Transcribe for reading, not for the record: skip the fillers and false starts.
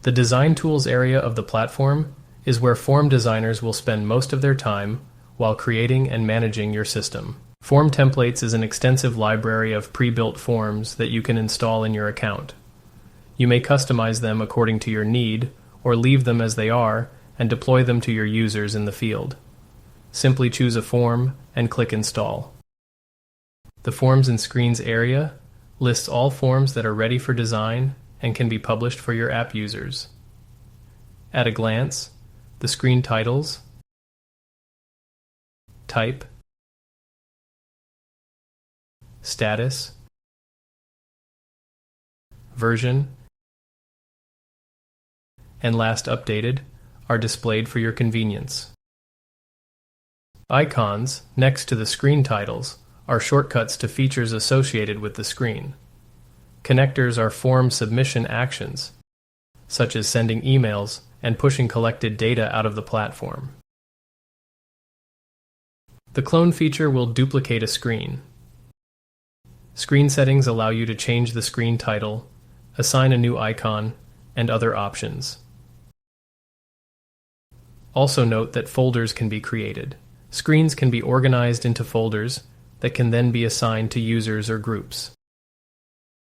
The Design Tools area of the platform is where form designers will spend most of their time while creating and managing your system. Form Templates is an extensive library of pre-built forms that you can install in your account. You may customize them according to your need, or leave them as they are and deploy them to your users in the field. Simply choose a form and click Install. The Forms and Screens area lists all forms that are ready for design and can be published for your app users. At a glance, the screen titles, type, status, version, and last updated are displayed for your convenience. Icons next to the screen titles are shortcuts to features associated with the screen. Connectors are form submission actions, such as sending emails and pushing collected data out of the platform. The clone feature will duplicate a screen. Screen settings allow you to change the screen title, assign a new icon, and other options. Also note that folders can be created. Screens can be organized into folders that can then be assigned to users or groups.